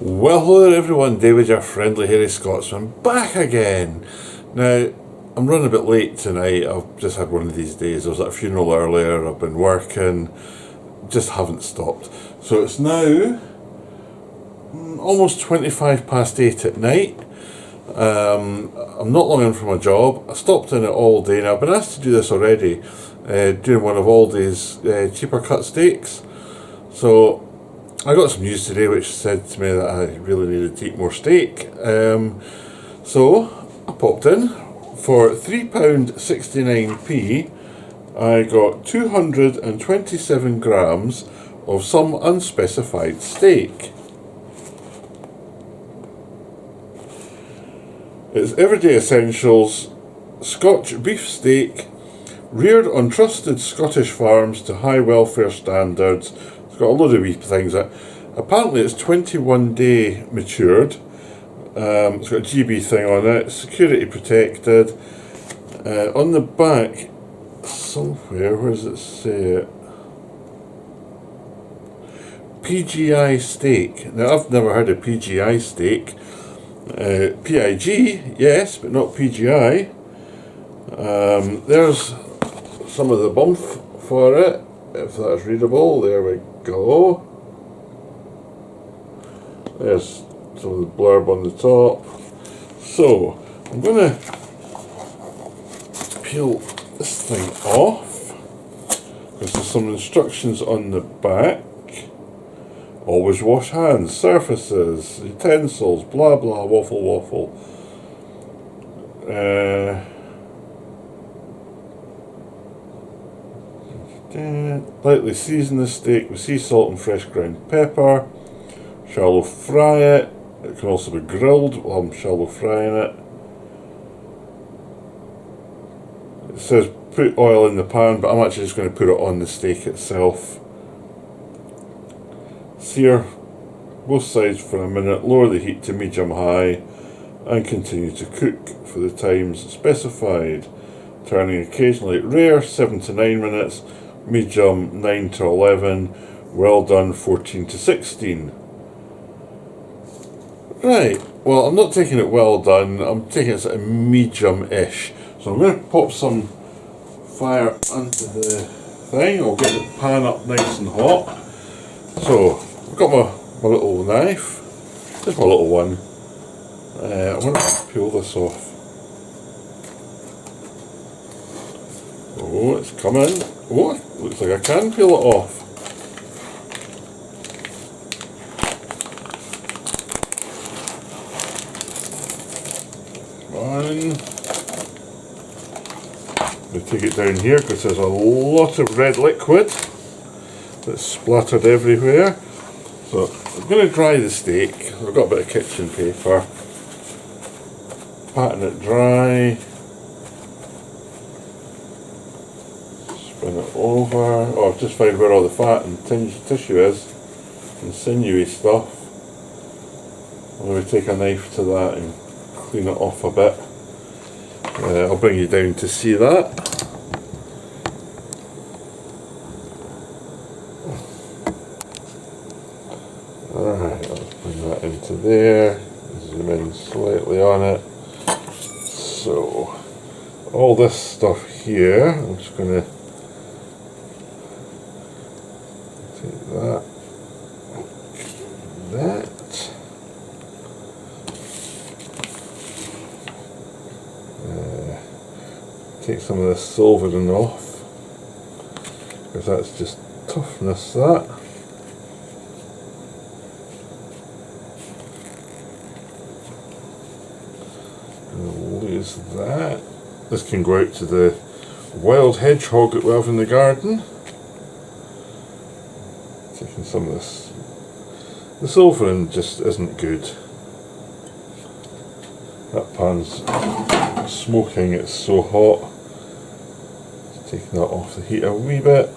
Well, hello there everyone, David, your friendly hairy Scotsman, back again. Now, I'm running a bit late tonight. I've just had one of these days. I was at a funeral earlier, I've been working, just haven't stopped. So it's now almost 25 past 8 at night. I'm not long in from my job. I stopped in at ALDI, and I've been asked to do this already, doing one of ALDI's cheaper cut steaks. So I got some news today which said to me that I really needed to eat more steak. So I popped in. For £3.69p I got 227 grams of some unspecified steak. It's Everyday Essentials Scotch beef steak, reared on trusted Scottish farms to high welfare standards. It's got a load of wee things. Apparently it's 21 day matured. It's got a GB thing on it, security protected. On the back, somewhere, where does it say it? PGI steak. Now I've never heard of PGI steak. PIG, yes, but not PGI. There's some of the bump for it, if that's readable. There we go. There's some of the blurb on the top. So I'm going to peel this thing off, because there's some instructions on the back. Always wash hands, surfaces, utensils, blah blah, waffle waffle. Lightly season the steak with sea salt and fresh ground pepper. Shallow fry it. It can also be grilled while I'm shallow frying it. It says put oil in the pan, but I'm actually just going to put it on the steak itself. Sear both sides for a minute, lower the heat to medium high, and continue to cook for the times specified, turning occasionally. Rare 7 to 9 minutes, medium 9 to 11, well done 14 to 16. Right, well, I'm not taking it well done, I'm taking it sort of medium-ish. So I'm going to pop some fire onto the thing. I'll get the pan up nice and hot. So I've got my little knife, just my little one. I'm going to peel this off. Oh, it's coming. Oh, looks like I can peel it off. One. I'm going to take it down here because there's a lot of red liquid that's splattered everywhere. So I'm going to dry the steak. I've got a bit of kitchen paper. Pattern it dry. Spin it over. Oh, I've just found where all the fat and tissue is, and sinewy stuff. I'm going to take a knife to that and clean it off a bit. I'll bring you down to see that. Alright, let's bring that into there, zoom in slightly on it. So, all this stuff here, I'm just going to take that, take some of this silvering off, because that's just toughness, that. Lose that. This can go out to the wild hedgehog that we have in the garden. Taking some of this. The silvering just isn't good. That pan's smoking, it's so hot. Just taking that off the heat a wee bit.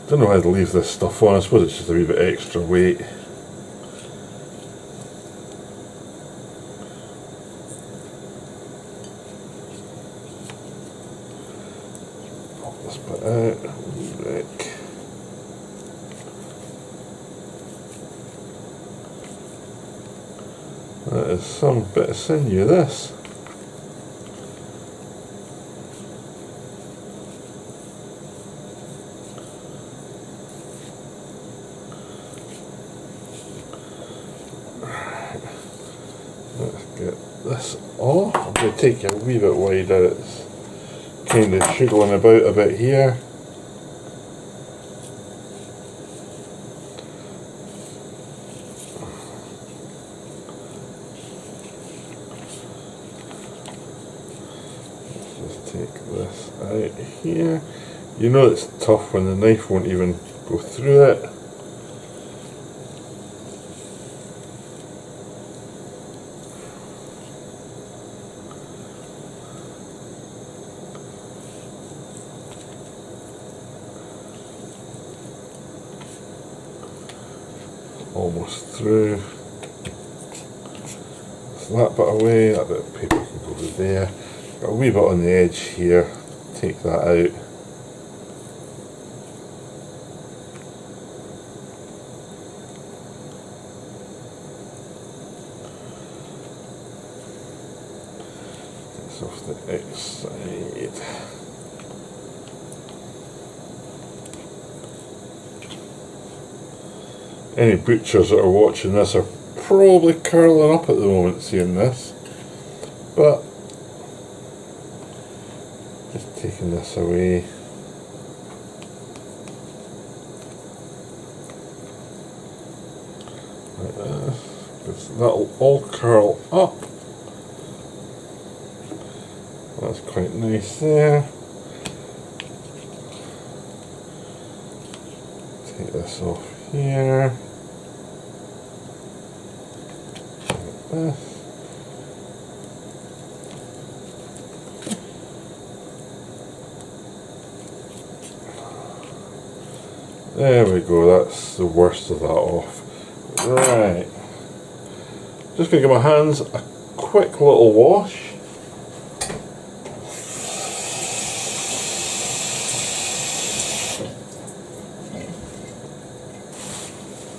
Don't know why I'd leave this stuff on. I suppose it's just a wee bit extra weight. this bit out. Rick. That is some bit of sinew, this. Let's get this off. I'm going to take it a wee bit wider. It's kind of sugaring about a bit here. Let's just take this out here. You know it's tough when the knife won't even go through it. Almost through. So that bit away, that bit of paper can go over there. Got a wee bit on the edge here, take that out. It's off the outside. Any butchers that are watching this are probably curling up at the moment seeing this, but just taking this away. Like this, because that'll all curl up. That's quite nice there. Take this off here. This. There we go, that's the worst of that off. Right. Just going to give my hands a quick little wash.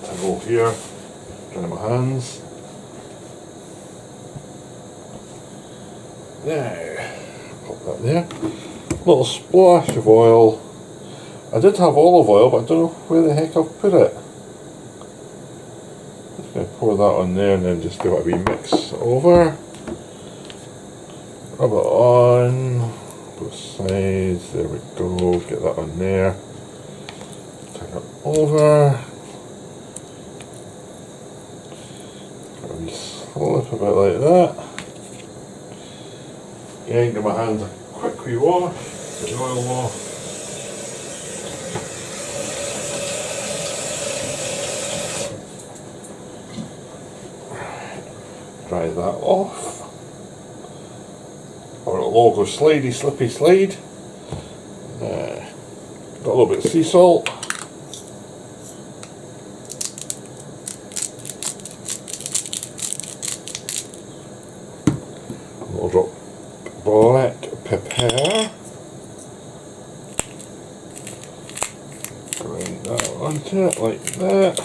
Towel here, dry my hands. Now, pop that there. Little splash of oil. I did have olive oil, but I don't know where the heck I've put it. Just going to pour that on there and then just give it a wee mix over. Rub it on both sides. There we go. Get that on there. Turn it over. Put a wee slip a bit like that. Again, give my hands a quick wee wash, get the oil off. Dry that off. Or it'll all go slidey, slippy slide. Got a little bit of sea salt. A little drop black pepper. Grind that onto it like that.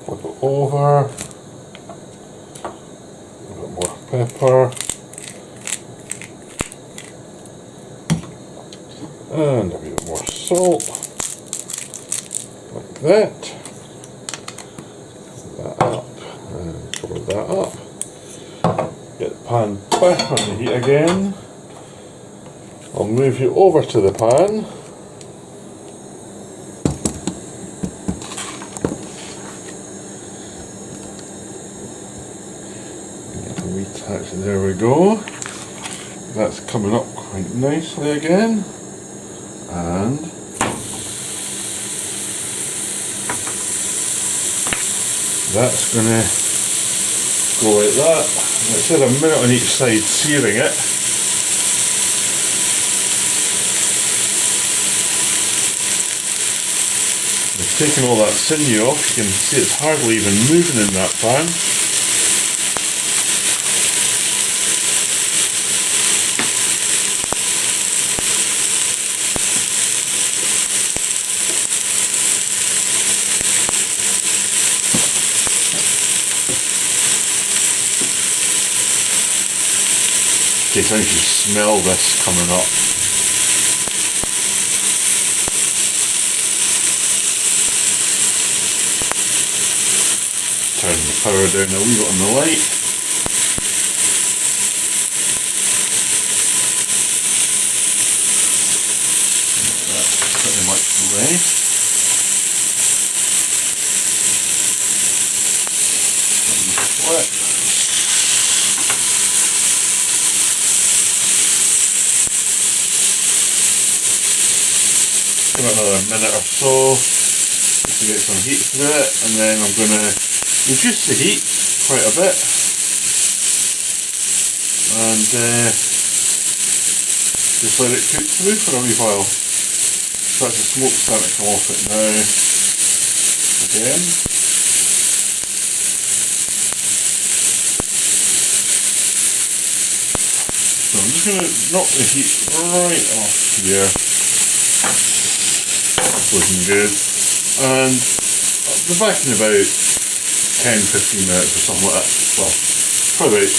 Flip it over. A bit more pepper. And a bit more salt. Like that. Cover that up. And cover that up. Get the pan back on the heat again. I'll move you over to the pan. Get a wee touch, there we go. That's coming up quite nicely again. And that's going to go like that. It said a minute on each side searing it. We've taken all that sinew off. You can see it's hardly even moving in that pan. case I can smell this coming up. Turn the power down a wee bit on the light. That's pretty much ready. Flip. Give it another minute or so to get some heat through it, and then I'm going to reduce the heat quite a bit and just let it cook through for a wee while. So that's the smoke starting to come off it now again. So I'm just going to knock the heat right off here. That's looking good. And I'll be back in about 10-15 minutes or something like that. Well, probably about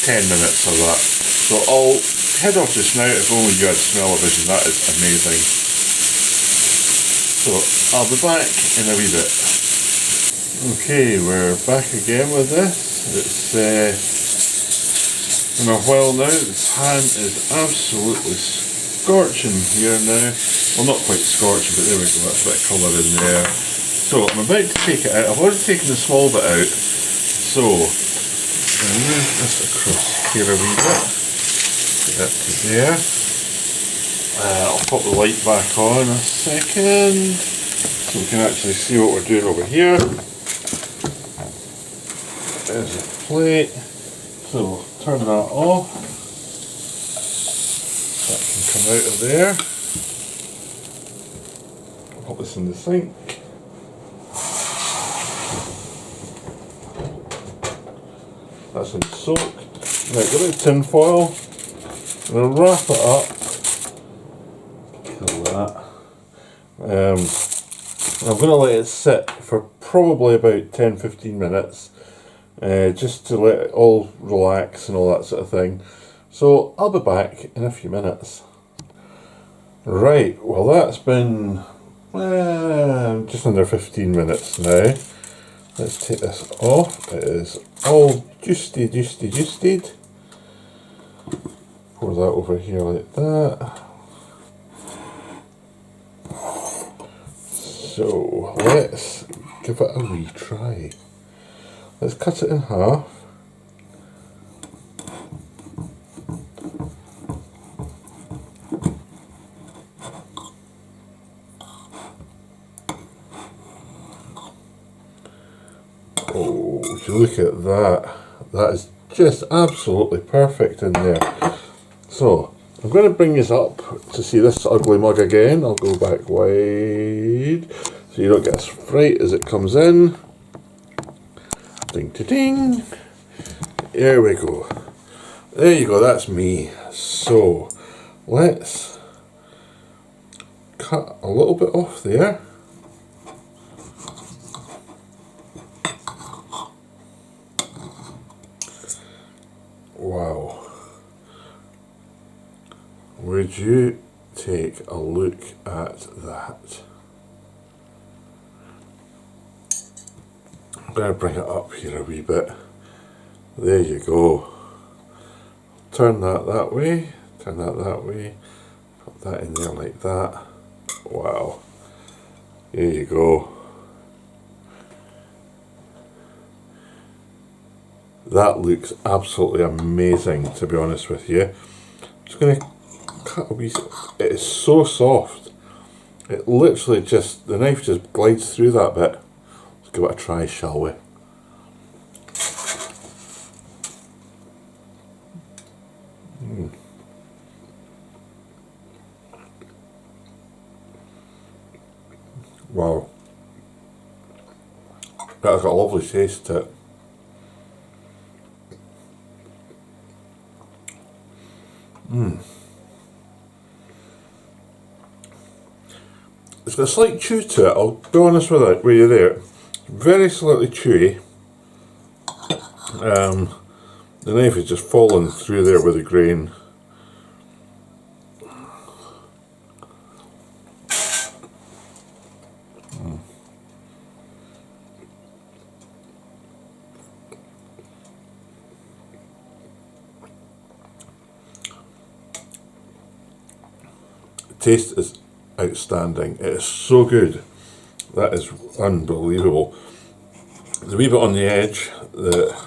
10 minutes of that. So I'll head off just now. If only you had smell-o-vision, that is amazing. So I'll be back in a wee bit. Okay, we're back again with this. It's been a while now. The pan is absolutely scorching here now. Well, not quite scorching, but there we go. That's a bit of colour in there. So I'm about to take it out. I've already taken the small bit out. So I'm going to move this across here a wee bit. Get that to there. I'll pop the light back on a second so we can actually see what we're doing over here. There's a plate. So turn that off. That can come out of there. I'll pop this in the sink. That's in soak. Right, got a bit of tin foil. I'm going to wrap it up. Kill that. I'm going to let it sit for probably about 10-15 minutes. Just to let it all relax and all that sort of thing. So I'll be back in a few minutes. Right, well that's been just under 15 minutes now. Let's take this off. It is all juiced. Pour that over here like that. So let's give it a wee try. Let's cut it in half. Oh, would you look at that. That is just absolutely perfect in there. So, I'm going to bring this up to see this ugly mug again. I'll go back wide so you don't get a fright as it comes in. Ding, ding, ding. There we go. There you go, that's me. So, let's cut a little bit off there. Wow. Would you take a look at that? I'm going to bring it up here a wee bit. There you go. Turn that way, turn that way, put that in there like that. Wow. There you go. That looks absolutely amazing, to be honest with you. I'm just going to cut a wee. It is so soft. It literally just, the knife just glides through that bit. Let's give it a try, shall we? Wow. That's got a lovely taste to it. It's got a slight chew to it, I'll be honest with you there. Very slightly chewy. The knife is just falling through there with the grain. The taste is outstanding. It is so good. That is unbelievable. There's a wee bit on the edge that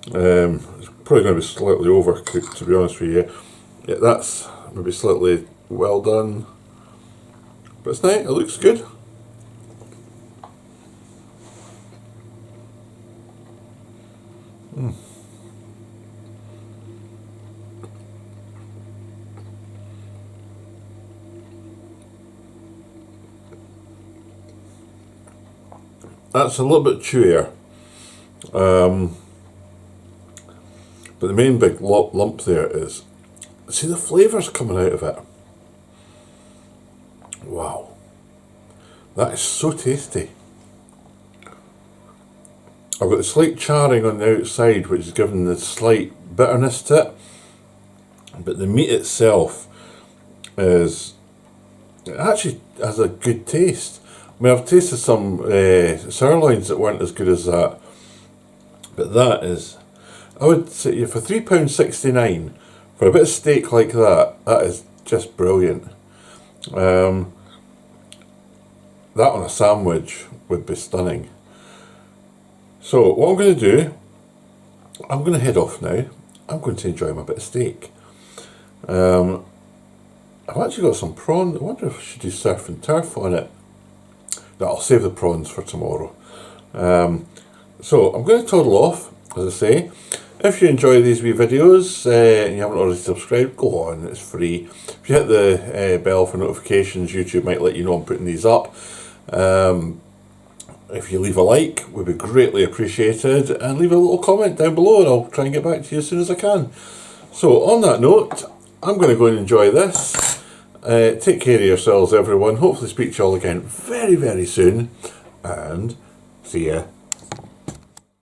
it's probably going to be slightly overcooked, to be honest with you. Yeah, that's maybe slightly well done, but it's nice. It looks good. That's a little bit chewier, but the main big lump there is, see the flavours coming out of it. Wow, that is so tasty. I've got the slight charring on the outside, which is giving the slight bitterness to it, but the meat itself it actually has a good taste. I mean, I've tasted some sirloins that weren't as good as that, but that is, I would say, for £3.69 for a bit of steak like that, that is just brilliant. That on a sandwich would be stunning. So what I'm going to do, I'm going to head off now. I'm going to enjoy my bit of steak. I've actually got some prawn. I wonder if I should do surf and turf on it. No, I'll save the prawns for tomorrow. So I'm going to toddle off, as I say. If you enjoy these wee videos and you haven't already subscribed, go on, it's free. If you hit the bell for notifications, YouTube might let you know I'm putting these up. If you leave a like, would be greatly appreciated, and leave a little comment down below and I'll try and get back to you as soon as I can. So on that note, I'm going to go and enjoy this. Take care of yourselves, everyone. Hopefully speak to you all again very, very soon, and see ya.